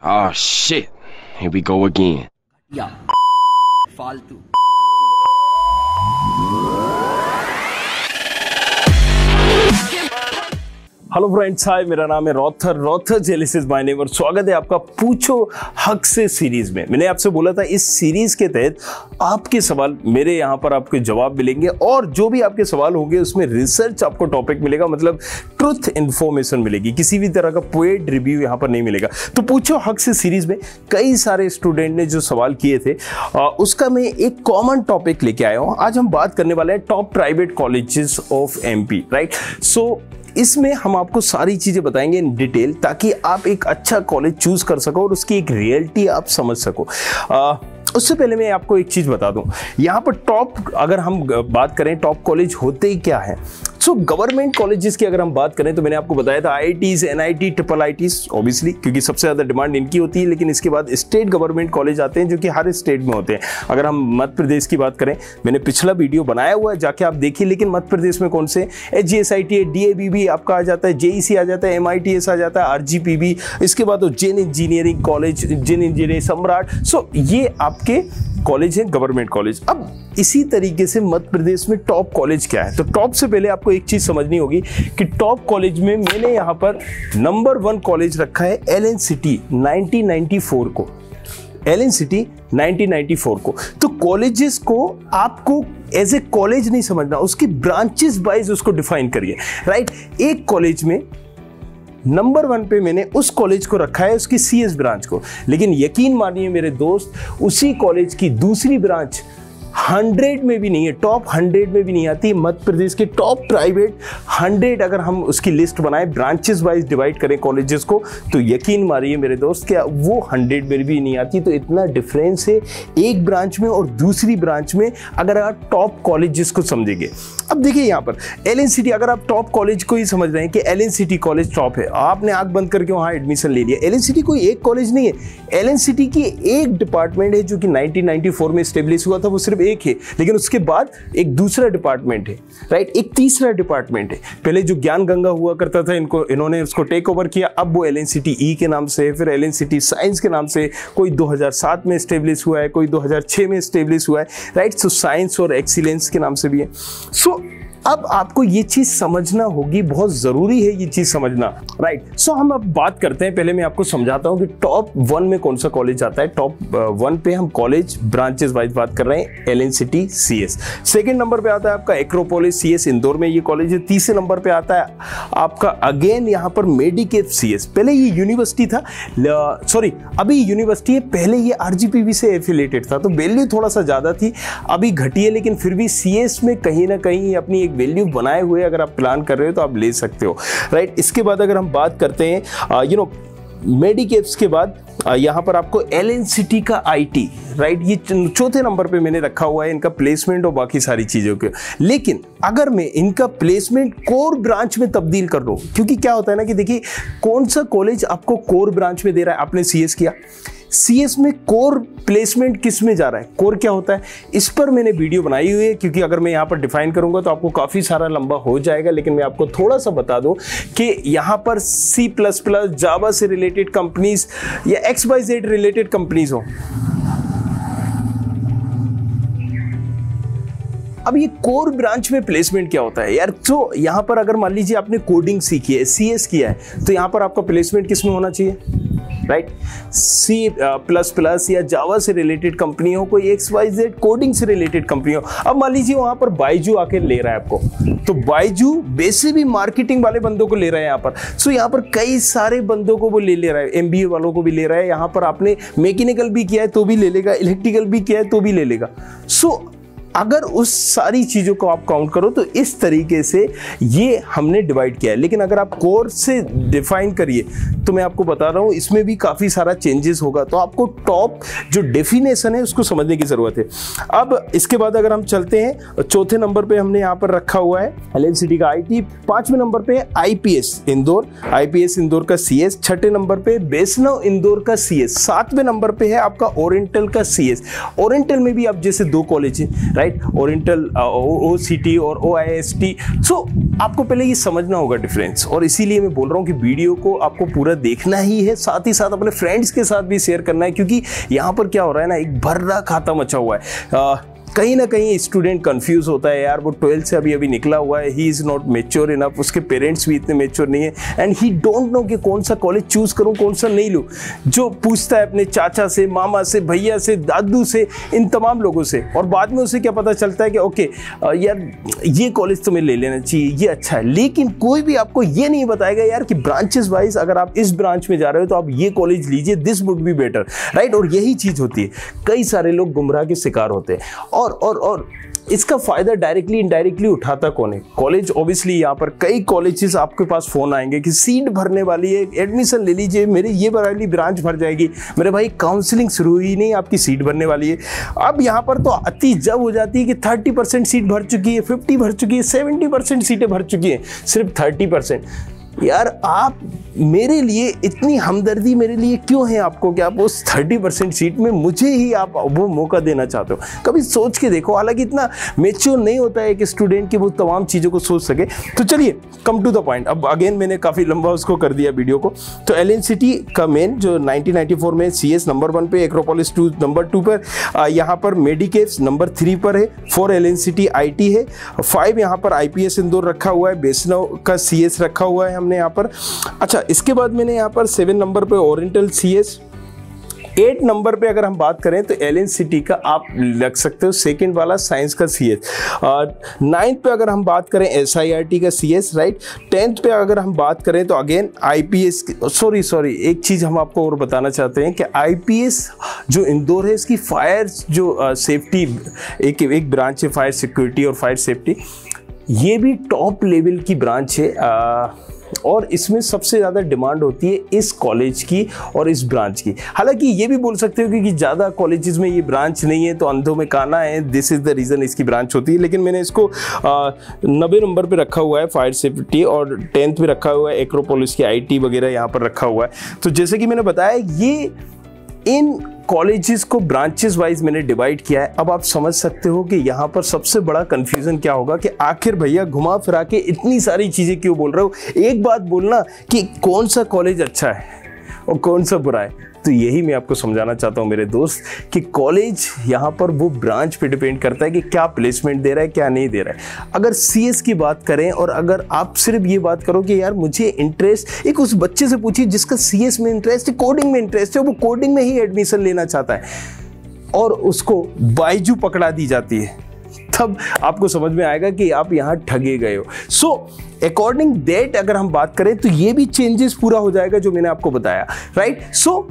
Oh shit. Here we go again. या फालतू। Hello friends, हाय, मेरा नाम है रॉथर जेलिस इज माय नेम और स्वागत है आपका पूछो हक से सीरीज में। मैंने आपसे बोला था इस सीरीज के तहत आपके सवाल मेरे यहाँ पर आपके जवाब मिलेंगे और जो भी आपके सवाल होंगे उसमें रिसर्च आपको टॉपिक मिलेगा, मतलब ट्रुथ इंफॉर्मेशन मिलेगी, किसी भी तरह का पेड रिव्यू यहाँ पर नहीं मिलेगा। तो पूछो हक से सीरीज में कई सारे स्टूडेंट ने जो सवाल किए थे उसका मैं एक कॉमन टॉपिक लेके आया हूँ। आज हम बात करने वाले हैं top private colleges of MP, right. So इसमें हम आपको सारी चीजें बताएंगे इन डिटेल ताकि आप एक अच्छा कॉलेज चूज कर सको और उसकी एक रियलिटी आप समझ सको। उससे पहले मैं आपको एक चीज बता दूं, यहाँ पर टॉप अगर हम बात करें टॉप कॉलेज होते ही क्या है। सो गवर्नमेंट कॉलेजेस की अगर हम बात करें तो मैंने आपको बताया था IITs, NIT, triple ITs obviously क्योंकि सबसे ज्यादा डिमांड इनकी होती है, लेकिन इसके बाद स्टेट गवर्नमेंट कॉलेज आते हैं जो कि हर स्टेट में होते हैं। अगर हम मध्य प्रदेश की बात करें, मैंने पिछला वीडियो बनाया हुआ है, जाके आप देखिए। लेकिन मध्य प्रदेश में कौन से, HGSIT, DAV भी आपका आ जाता है, JEC आ जाता है, MITS आ जाता है, RGPB, इसके बाद तो जेन इंजीनियरिंग कॉलेज, जेन इंजीनियरिंग सम्राट। सो ये आपके कॉलेज है गवर्नमेंट कॉलेज। अब इसी तरीके से मध्य प्रदेश में टॉप कॉलेज क्या है, तो टॉप से पहले आपको एक चीज समझनी होगी कि टॉप कॉलेज में मैंने यहां पर नंबर 1 कॉलेज रखा है एलन सिटी 1994 को, एलन सिटी 1994 को। तो कॉलेजेस को आपको एज ए कॉलेज नहीं समझना, उसकी ब्रांचेस वाइज उसको डिफाइन करिए, राइट। एक कॉलेज में नंबर 1 पे मैंने उस कॉलेज को रखा है, उसकी CS ब्रांच को, लेकिन यकीन मानिए मेरे दोस्त, उसी कॉलेज की दूसरी ब्रांच 100 में भी नहीं है, टॉप 100 में भी नहीं आती। मध्य प्रदेश के टॉप प्राइवेट 100 अगर हम उसकी लिस्ट बनाए, ब्रांचेस वाइज डिवाइड करें कॉलेजेस को, तो यकीन मानिए मेरे दोस्त क्या वो 100 में भी नहीं आती। तो इतना डिफरेंस है एक ब्रांच में और दूसरी ब्रांच में अगर आप टॉप कॉलेजेस को समझेंगे। अब देखिए यहाँ पर एलन सिटी, अगर आप टॉप कॉलेज को ही समझ रहे हैं कि एलन सिटी कॉलेज टॉप है, आपने आंख बंद करके वहाँ एडमिशन ले लिया। एलन सिटी कोई एक कॉलेज नहीं है, एलन सिटी की एक डिपार्टमेंट है जो कि 1994 में स्टेब्लिश हुआ था, वो सिर्फ एक है, लेकिन उसके बाद एक दूसरा डिपार्टमेंट है, राइट, एक तीसरा डिपार्टमेंट है। पहले जो ज्ञान गंगा हुआ करता था, इन्होंने उसको टेक ओवर किया, अब वो एलन सिटी ई के नाम से, फिर एलन सिटी साइंस के नाम से, कोई 2007 में स्टेब्लिश हुआ है, कोई 2006 में स्टेब्लिश हुआ है, राइट। सो साइंस और एक्सीलेंस के नाम से भी है। सो अब आपको ये चीज समझना होगी, बहुत जरूरी है ये चीज समझना, राइट। सो हम अब बात करते हैं, पहले मैं आपको समझाता हूं कि टॉप 1 में कौन सा कॉलेज आता है। टॉप 1 पे हम कॉलेज ब्रांचेस वाइज बात कर रहे हैं, Allen city CS। Second number पे आता है आपका एक्रोपोलिस CS, इंदौर में ये कॉलेज है। तीसरे नंबर पे आता है आपका अगेन यहाँ पर मेडिकेप CS। पहले ये यूनिवर्सिटी था, सॉरी अभी यूनिवर्सिटी है, पहले ये RGPB से एफिलेटेड था, तो वैल्यू थोड़ा सा ज्यादा थी, अभी घटी है, लेकिन फिर भी CS में कहीं ना कहीं अपनी एक वैल्यू बनाए हुए अगर आप प्लान कर रहे हो तो आप ले सकते हो, राइट। इसके बाद अगर हम बात करते हैं मेडिकेप्स के बाद यहाँ पर आपको एलन सिटी का IT, राइट, ये चौथे नंबर पे मैंने रखा हुआ है इनका प्लेसमेंट और बाकी सारी चीजों के। लेकिन अगर मैं इनका प्लेसमेंट कोर ब्रांच में तब्दील कर लूं, क्योंकि क्या होता है ना कि देखिए कौन सा कॉलेज आपको कोर ब्रांच में दे रहा है, आपने CS किया, CS में कोर प्लेसमेंट किस में जा रहा है, कोर क्या होता है, इस पर मैंने वीडियो बनाई हुई है, क्योंकि अगर मैं यहाँ पर डिफाइन करूंगा तो आपको काफी सारा लंबा हो जाएगा। लेकिन मैं आपको थोड़ा सा बता दूं कि यहाँ पर C++, जावा से रिलेटेड कंपनीज या XYZ रिलेटेड कंपनीज हो, अब ये कोर ब्रांच में प्लेसमेंट क्या होता है यार। तो यहाँ पर अगर मान लीजिए आपने कोडिंग सीखी है, CS किया है, तो यहाँ पर आपका प्लेसमेंट किस में होना चाहिए, राइट, C++ या जावा से रिलेटेड कंपनी हो, कोई XYZ कोडिंग से रिलेटेड कंपनी हो। अब मान लीजिए वहां पर बायजू आके ले रहा है आपको, तो बायजू वैसे भी मार्केटिंग वाले बंदों को ले रहा है यहाँ पर। सो यहाँ पर कई सारे बंदों को वो ले रहा है, MBA वालों को भी ले रहा है, यहाँ पर आपने मैकेनिकल भी किया है तो भी ले लेगा, इलेक्ट्रिकल भी किया है तो भी ले लेगा। सो अगर उस सारी चीजों को आप काउंट करो तो इस तरीके से ये हमने डिवाइड किया है। लेकिन अगर आप कोर से डिफाइन करिए तो मैं आपको बता रहा हूं इसमें भी काफी सारा चेंजेस होगा, तो आपको टॉप जो डेफिनेशन है उसको समझने की जरूरत है। अब इसके बाद अगर हम चलते हैं, चौथे नंबर पे हमने यहाँ पर रखा हुआ है एलन सिटी का IT, 5वें नंबर पे IPS इंदौर, IPS इंदौर का CS, 6ठे नंबर पे वैष्णव इंदौर का CS, 7वें नंबर पे है आपका ओरिएंटल का CS। ओरिएंटल में भी आप जैसे 2 कॉलेज है, राइट, ओरिएंटल, OCT और OIST। सो आपको पहले ये समझना होगा डिफरेंस, और इसीलिए मैं बोल रहा हूँ कि वीडियो को आपको पूरा देखना ही है, साथ ही साथ अपने फ्रेंड्स के साथ भी शेयर करना है, क्योंकि यहाँ पर क्या हो रहा है ना, एक भर्रा खाता मचा हुआ है। कहीं ना कहीं स्टूडेंट कंफ्यूज होता है, यार वो 12th से अभी निकला हुआ है, he is not mature enough, उसके पेरेंट्स भी इतने मेच्योर नहीं है, एंड ही डोंट नो कि कौन सा कॉलेज चूज़ करूं कौन सा नहीं लूं। जो पूछता है अपने चाचा से, मामा से, भैया से, दादू से, इन तमाम लोगों से, और बाद में उसे क्या पता चलता है कि ओके यार ये कॉलेज तुम्हें ले लेना चाहिए, ये अच्छा है। लेकिन कोई भी आपको ये नहीं बताएगा यार कि ब्रांचेस वाइज अगर आप इस ब्रांच में जा रहे हो तो आप ये कॉलेज लीजिए, this would be better, right. और यही चीज़ होती है, कई सारे लोग गुमराह के शिकार होते हैं। और इसका फायदा डायरेक्टली इनडायरेक्टली उठाता कौन है? कॉलेज। ऑब्वियसली यहाँ पर कई कॉलेजेस आपके पास फोन आएंगे कि सीट भरने वाली है, एडमिशन ले लीजिए, मेरी ये वाली ब्रांच भर जाएगी। मेरे भाई काउंसलिंग शुरू हुई नहीं, आपकी सीट भरने वाली है। अब यहाँ पर तो अति जब हो जाती है कि 30% सीट भर चुकी है, 50 भर चुकी है, 70% सीटें भर चुकी हैं, सिर्फ 30%। यार आप मेरे लिए इतनी हमदर्दी मेरे लिए क्यों है आपको कि आप उस 30% सीट में मुझे ही आप वो मौका देना चाहते हो? कभी सोच के देखो। हालांकि इतना मेच्योर नहीं होता है कि स्टूडेंट के वो तमाम चीज़ों को सोच सके। तो चलिए कम टू द पॉइंट। अब अगेन मैंने काफ़ी लंबा उसको कर दिया वीडियो को। तो LNCT का मेन जो 1994 में CS नंबर 1 पे, एक्रोपोलिस नंबर 2 पर, यहाँ पर मेडिकेव्स नंबर 3 पर है, 4 LNCT IT है, 5 यहाँ पर IPS इंदौर रखा हुआ है, वैष्णव का CS रखा हुआ है हमने यहाँ पर। अच्छा, इसके बाद मैंने यहाँ पर 7 नंबर पे ओरिएंटल CS, 8 नंबर पे अगर हम बात करें तो LNCT का आप लग सकते हो सेकंड वाला साइंस का CS, 9th पे अगर हम बात करें SIRT का CS, राइट। 10th पे अगर हम बात करें तो अगेन IPS, सॉरी एक चीज़ हम आपको और बताना चाहते हैं कि IPS जो इंदौर है, इसकी फायर जो सेफ्टी एक ब्रांच है, फायर सिक्योरिटी और फायर सेफ्टी, ये भी टॉप लेवल की ब्रांच है, और इसमें सबसे ज़्यादा डिमांड होती है इस कॉलेज की और इस ब्रांच की। हालांकि ये भी बोल सकते हो कि ज़्यादा कॉलेजेस में ये ब्रांच नहीं है तो अंधों में काना है, दिस इज़ द रीज़न इसकी ब्रांच होती है। लेकिन मैंने इसको 90 नंबर पे रखा हुआ है फायर सेफ्टी, और 10th पे रखा हुआ है एक्रोपोलिस की IT वगैरह यहाँ पर रखा हुआ है। तो जैसे कि मैंने बताया, ये इन कॉलेजेस को ब्रांचेस वाइज मैंने डिवाइड किया है। अब आप समझ सकते हो कि यहाँ पर सबसे बड़ा कंफ्यूजन क्या होगा कि आखिर भैया घुमा फिरा के इतनी सारी चीज़ें क्यों बोल रहे हो? एक बात बोलना कि कौन सा कॉलेज अच्छा है और कौन सा बुरा है। तो यही मैं आपको समझाना चाहता हूँ मेरे दोस्त कि कॉलेज यहाँ पर वो ब्रांच पे डिपेंड करता है कि क्या प्लेसमेंट दे रहा है, क्या नहीं दे रहा है। अगर CS की बात करें और अगर आप सिर्फ ये बात करो कि यार मुझे इंटरेस्ट, एक उस बच्चे से पूछिए जिसका CS में इंटरेस्ट है, कोडिंग में इंटरेस्ट है, वो कोडिंग में ही एडमिशन लेना चाहता है, और उसको बायजू पकड़ा दी जाती है, तब आपको समझ में आएगा कि आप यहाँ ठगे गए हो। सो अकॉर्डिंग दैट अगर हम बात करें तो ये भी चेंजेस पूरा हो जाएगा जो मैंने आपको बताया, राइट। सो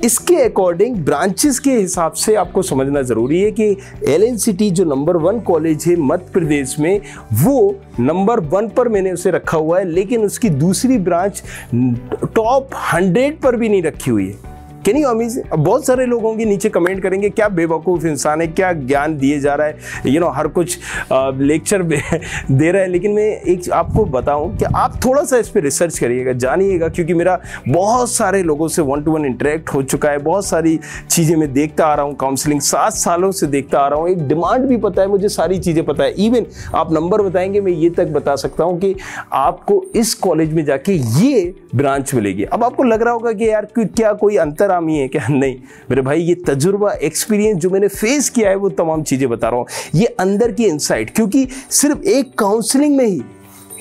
इसके अकॉर्डिंग ब्रांचेस के हिसाब से आपको समझना जरूरी है कि LNCT जो नंबर 1 कॉलेज है मध्य प्रदेश में, वो नंबर 1 पर मैंने उसे रखा हुआ है, लेकिन उसकी दूसरी ब्रांच टॉप 100 पर भी नहीं रखी हुई है। Can you amazing? अब बहुत सारे लोग होंगे नीचे कमेंट करेंगे क्या बेवकूफ़ इंसान है, क्या ज्ञान दिए जा रहा है, हर कुछ लेक्चर दे रहा है। लेकिन मैं एक आपको बताऊं कि आप थोड़ा सा इस पर रिसर्च करिएगा, जानिएगा, क्योंकि मेरा बहुत सारे लोगों से 1-to-1 इंटरेक्ट हो चुका है, बहुत सारी चीज़ें मैं देखता आ रहा हूँ, काउंसलिंग 7 सालों से देखता आ रहा हूँ, एक डिमांड भी पता है मुझे, सारी चीज़ें पता है। इवन आप नंबर बताएंगे, मैं ये तक बता सकता हूँ कि आपको इस कॉलेज में जाके ये ब्रांच मिलेगी। अब आपको लग रहा होगा कि यार क्या कोई अंतर आमी है क्या? नहीं मेरे भाई, ये तजुर्बा, एक्सपीरियंस जो मैंने फेस किया है वो तमाम चीजें बता रहा हूं, ये अंदर की इनसाइट। क्योंकि सिर्फ एक काउंसलिंग में ही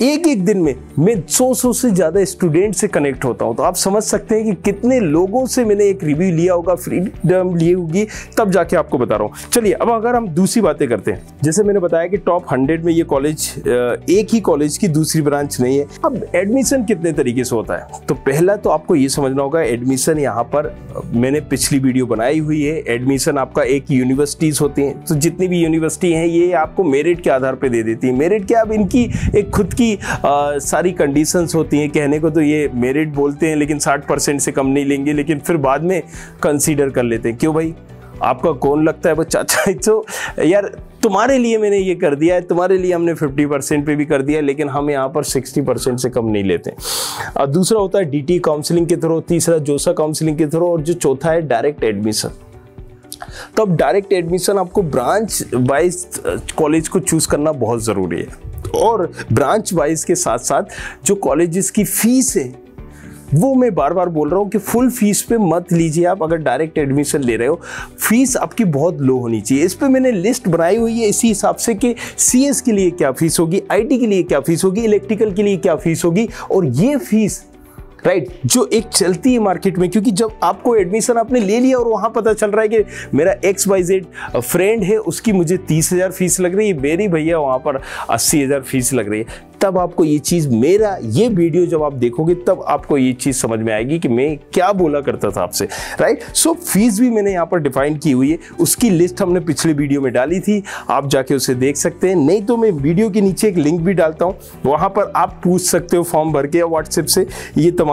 एक दिन में मैं 100 से ज़्यादा स्टूडेंट से कनेक्ट होता हूं, तो आप समझ सकते हैं कि कितने लोगों से मैंने एक रिव्यू लिया होगा, फ्रीडम ली होगी, तब जाके आपको बता रहा हूं। चलिए अब अगर हम दूसरी बातें करते हैं, जैसे मैंने बताया कि टॉप 100 में ये कॉलेज, एक ही कॉलेज की दूसरी ब्रांच नहीं है। अब एडमिशन कितने तरीके से होता है, तो पहला तो आपको ये समझना होगा, एडमिशन यहाँ पर मैंने पिछली वीडियो बनाई हुई है। एडमिशन आपका एक यूनिवर्सिटीज़ होती हैं, तो जितनी भी यूनिवर्सिटी हैं ये आपको मेरिट के आधार पर दे देती है। मेरिट क्या, अब इनकी एक खुद की सारी कंडीशंस होती हैं। कहने को तो ये मेरिट बोलते हैं, लेकिन 60% से कम नहीं लेंगे, लेकिन फिर बाद में कंसीडर कर लेते हैं। क्यों भाई, आपका कौन लगता है वो चाचा? तो यार तुम्हारे लिए मैंने ये कर दिया है, तुम्हारे लिए हमने 50% पे भी कर दिया है, लेकिन हम यहाँ पर 60% से कम नहीं लेते। और दूसरा होता है DT काउंसलिंग के थ्रू, तीसरा जोसा काउंसलिंग के थ्रू, और जो चौथा है डायरेक्ट एडमिशन। तो अब डायरेक्ट एडमिशन आपको ब्रांच वाइज कॉलेज को चूज करना बहुत ज़रूरी है। और ब्रांच वाइज के साथ साथ जो कॉलेजेस की फीस है वो मैं बार बार बोल रहा हूँ कि फुल फीस पे मत लीजिए आप। अगर डायरेक्ट एडमिशन ले रहे हो फीस आपकी बहुत लो होनी चाहिए। इस पे मैंने लिस्ट बनाई हुई है इसी हिसाब से कि सीएस के लिए क्या फीस होगी, आईटी के लिए क्या फीस होगी, इलेक्ट्रिकल के लिए क्या फीस होगी। और ये फीस राइट जो एक चलती है मार्केट में, क्योंकि जब आपको एडमिशन आपने ले लिया और वहां पता चल रहा है कि मेरा XYZ फ्रेंड है उसकी मुझे 30,000 फीस लग रही है, मेरी भैया वहां पर 80,000 फीस लग रही है, तब आपको ये चीज़, मेरा ये वीडियो जब आप देखोगे तब आपको ये चीज़ समझ में आएगी कि मैं क्या बोला करता था आपसे, राइट। सो फीस भी मैंने यहाँ पर डिफाइन की हुई है, उसकी लिस्ट हमने पिछले वीडियो में डाली थी, आप जाके उसे देख सकते हैं। नहीं तो मैं वीडियो के नीचे एक लिंक भी डालता हूँ, वहाँ पर आप पूछ सकते हो फॉर्म भर के या व्हाट्सएप से ये तमाम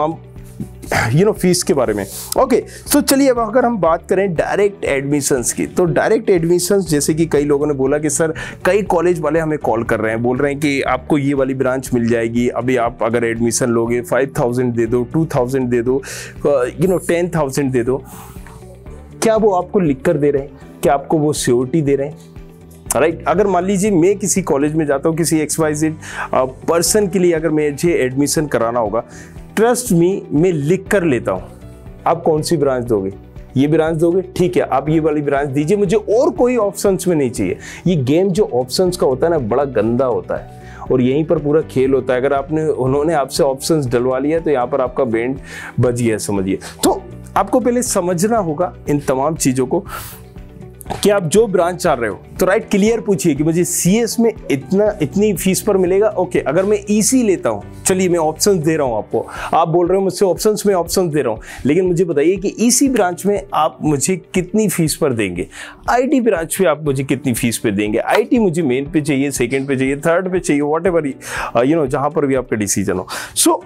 फीस के बारे में। ओके, तो चलिए अब अगर हम बात करें डायरेक्ट एडमिशंस की, तो डायरेक्ट एडमिशंस जैसे कि कई लोगों ने बोला कि सर कई कॉलेज वाले हमें कॉल कर रहे हैं, बोल रहे हैं कि आपको ये वाली ब्रांच मिल जाएगी, अभी आप अगर एडमिशन लोगे 5,000 दे दो, 2,000 दे दो, 10,000 दे दो। क्या वो आपको लिख कर दे रहे हैं? क्या आपको वो श्योरिटी दे रहे हैं? राइट अगर मान लीजिए मैं किसी कॉलेज में जाता हूँ, किसी XYZ पर्सन के लिए अगर मुझे एडमिशन कराना होगा, ट्रस्ट मी मैं लिख कर लेता हूँ। आप कौन सी ब्रांच दोगे? ये ब्रांच दोगे, ठीक है, आप ये वाली ब्रांच दीजिए, मुझे और कोई ऑप्शंस में नहीं चाहिए। ये गेम जो ऑप्शंस का होता है ना, बड़ा गंदा होता है और यहीं पर पूरा खेल होता है। अगर उन्होंने आपसे ऑप्शंस डलवा लिया तो यहाँ पर आपका बैंड बज गया, समझिए। तो आपको पहले समझना होगा इन तमाम चीज़ों को कि आप जो ब्रांच चाह रहे हो, तो राइट क्लियर पूछिए कि मुझे सीएस में इतनी फीस पर मिलेगा। ओके, अगर मैं ईसी लेता हूँ, चलिए मैं ऑप्शंस दे रहा हूँ आपको, आप बोल रहे हो मुझसे ऑप्शंस, में ऑप्शंस दे रहा हूँ, लेकिन मुझे बताइए कि ईसी ब्रांच में आप मुझे कितनी फीस पर देंगे, आईटी ब्रांच में आप मुझे कितनी फीस पे देंगे। आईटी मुझे मेन पे चाहिए, सेकेंड पे चाहिए, थर्ड पे चाहिए, वॉट एवर जहाँ पर भी आपका डिसीजन हो। सो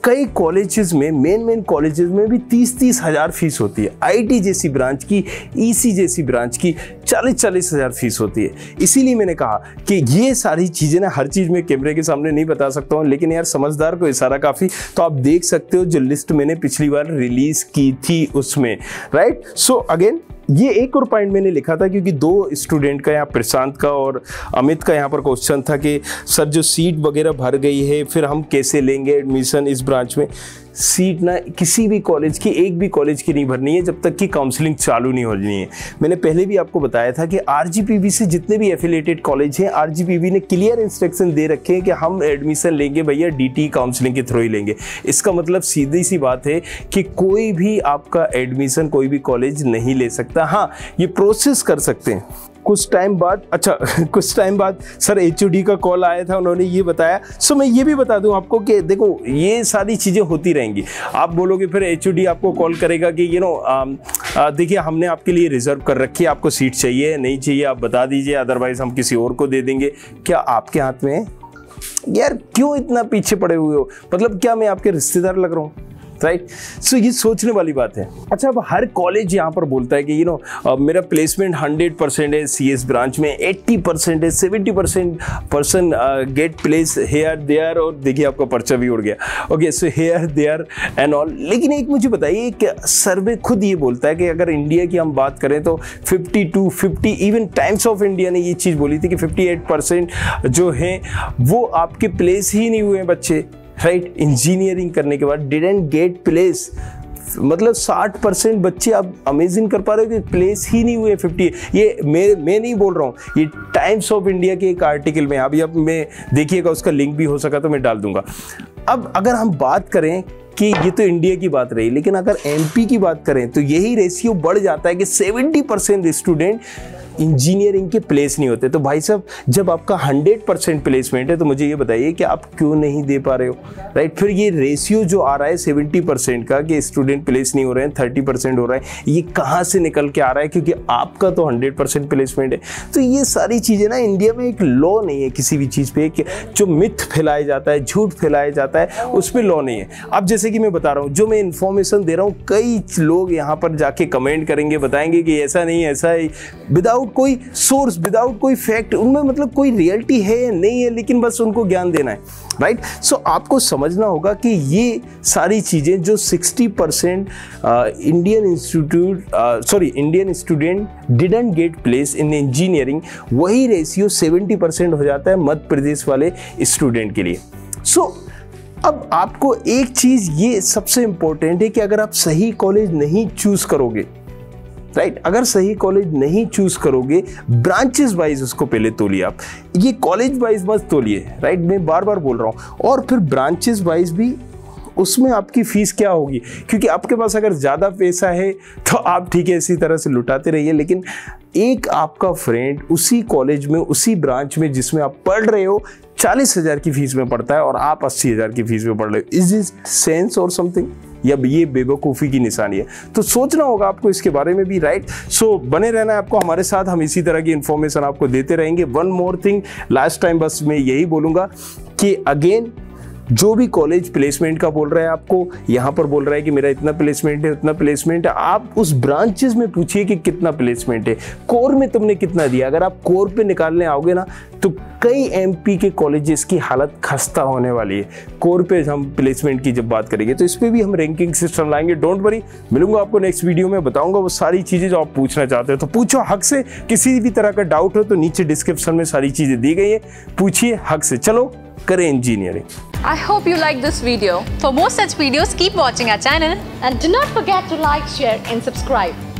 कई कॉलेजेस में, मेन कॉलेजेस में भी 30-30 हज़ार फीस होती है। आईटी जैसी ब्रांच की, ईसी जैसी ब्रांच की 40-40 हज़ार फीस होती है। इसीलिए मैंने कहा कि ये सारी चीज़ें ना, हर चीज़ में कैमरे के सामने नहीं बता सकता हूँ, लेकिन यार समझदार को इशारा काफ़ी। तो आप देख सकते हो जो लिस्ट मैंने पिछली बार रिलीज़ की थी उसमें, राइट। सो अगेन ये एक और पॉइंट मैंने लिखा था, क्योंकि दो स्टूडेंट का, यहाँ प्रशांत का और अमित का यहाँ पर क्वेश्चन था कि सर जो सीट वगैरह भर गई है फिर हम कैसे लेंगे एडमिशन इस ब्रांच में। सीट ना किसी भी कॉलेज की, एक भी कॉलेज की नहीं भरनी है जब तक कि काउंसलिंग चालू नहीं होनी है। मैंने पहले भी आपको बताया था कि आरजीपीवी से जितने भी एफिलिएटेड कॉलेज हैं, आरजीपीवी ने क्लियर इंस्ट्रक्शन दे रखे हैं कि हम एडमिशन लेंगे भैया डीटी काउंसलिंग के थ्रू ही लेंगे। इसका मतलब सीधी सी बात है कि कोई भी आपका एडमिशन कोई भी कॉलेज नहीं ले सकता। हाँ, ये प्रोसेस कर सकते हैं कुछ टाइम बाद। अच्छा कुछ टाइम बाद सर HOD का कॉल आया था, उन्होंने ये बताया। सो मैं ये भी बता दूं आपको कि देखो ये सारी चीज़ें होती रहेंगी। आप बोलोगे फिर HOD आपको कॉल करेगा कि देखिए हमने आपके लिए रिजर्व कर रखी है, आपको सीट चाहिए नहीं चाहिए आप बता दीजिए, अदरवाइज हम किसी और को दे देंगे। क्या आपके हाथ में है? यार क्यों इतना पीछे पड़े हुए हो? मतलब क्या मैं आपके रिश्तेदार लग रहा हूँ? राइट। सो ये सोचने वाली बात है। अच्छा, अब हर कॉलेज यहाँ पर बोलता है कि मेरा प्लेसमेंट 100% है सीएस ब्रांच में, 80% है, 70% person get place here there, और देखिए आपका पर्चा भी उड़ गया। Okay, so here there and all. लेकिन एक मुझे बताइए कि सर्वे खुद ये बोलता है कि अगर इंडिया की हम बात करें तो 50 इवन टाइम्स ऑफ इंडिया ने ये चीज़ बोली थी कि 58% जो हैं वो आपके प्लेस ही नहीं हुए बच्चे, राइट। इंजीनियरिंग करने के बाद डिडंट गेट प्लेस, मतलब 60% बच्चे आप अमेजिंग कर पा रहे हो कि प्लेस ही नहीं हुए 50। ये मैं नहीं बोल रहा हूँ, ये टाइम्स ऑफ इंडिया के एक आर्टिकल में, अभी अब मैं देखिएगा उसका लिंक भी हो सका तो मैं डाल दूंगा। अब अगर हम बात करें कि ये तो इंडिया की बात रही, लेकिन अगर MP की बात करें तो यही रेशियो बढ़ जाता है कि 70% स्टूडेंट इंजीनियरिंग के प्लेस नहीं होते। तो भाई साहब जब आपका 100% प्लेसमेंट है तो मुझे ये बताइए कि आप क्यों नहीं दे पा रहे हो, राइट। फिर ये रेशियो जो आ रहा है 70% का कि स्टूडेंट प्लेस नहीं हो रहे हैं, 30% हो रहा है, ये कहाँ से निकल के आ रहा है? क्योंकि आपका तो 100% प्लेसमेंट है। तो ये सारी चीज़ें ना, इंडिया में एक लॉ नहीं है किसी भी चीज़ पे, कि जो मिथ फैलाया जाता है, झूठ फैलाया जाता है, उस पर लॉ नहीं है। अब जैसे कि मैं बता रहा हूँ, जो मैं इन्फॉर्मेशन दे रहा हूँ, कई लोग यहाँ पर जाके कमेंट करेंगे, बताएंगे कि ऐसा नहीं, ऐसा है, विदाउट विदाउट कोई सोर्स, विदाउट कोई फैक्ट, उनमें मतलब कोई रियलिटी है या नहीं है, लेकिन बस उनको ज्ञान देना है, राइट। सो आपको समझना होगा कि ये सारी चीज़ें जो 60% Indian student didn't get place in engineering, वही रेशियो 70% हो जाता है मध्य प्रदेश वाले स्टूडेंट के लिए। सो अब आपको एक चीज़ ये सबसे इंपॉर्टेंट है कि अगर आप सही कॉलेज नहीं चूज करोगे, राइट, अगर सही कॉलेज नहीं चूज करोगे, ब्रांचेस वाइज उसको पहले तोलिए आप, ये कॉलेज वाइज मत तोलिए, राइट, मैं बार बार बोल रहा हूँ। और फिर ब्रांचेस वाइज भी उसमें आपकी फीस क्या होगी, क्योंकि आपके पास अगर ज़्यादा पैसा है तो आप ठीक है इसी तरह से लुटाते रहिए, लेकिन एक आपका फ्रेंड उसी कॉलेज में, उसी ब्रांच में जिसमें आप पढ़ रहे हो 40,000 की फीस में पढ़ता है और आप 80,000 की फीस में पढ़ रहे हो, इज इट सेंस और समथिंग, या ये बेवकूफ़ी की निशानी है? तो सोचना होगा आपको इसके बारे में भी, राइट। सो बने रहना है आपको हमारे साथ, हम इसी तरह की इन्फॉर्मेशन आपको देते रहेंगे। One more thing, last time बस मैं यही बोलूँगा कि अगेन जो भी कॉलेज प्लेसमेंट का बोल रहा है आपको, यहाँ पर बोल रहा है कि मेरा इतना प्लेसमेंट है, उतना प्लेसमेंट है, आप उस ब्रांचेस में पूछिए कि कितना प्लेसमेंट है, कोर में तुमने कितना दिया। अगर आप कोर पे निकालने आओगे ना तो कई एमपी के कॉलेजेस की हालत खस्ता होने वाली है। कोर पे हम प्लेसमेंट की जब बात करेंगे तो इस पर भी हम रैंकिंग सिस्टम लाएंगे, डोंट वरी। मिलूंगा आपको नेक्स्ट वीडियो में, बताऊंगा वो सारी चीज़ें जो आप पूछना चाहते हो। तो पूछो हक से, किसी भी तरह का डाउट हो तो नीचे डिस्क्रिप्शन में सारी चीज़ें दी गई है, पूछिए हक से। चलो करें engineering. I hope you like this video. For more such videos, keep watching our channel. And do not forget to like, share and subscribe.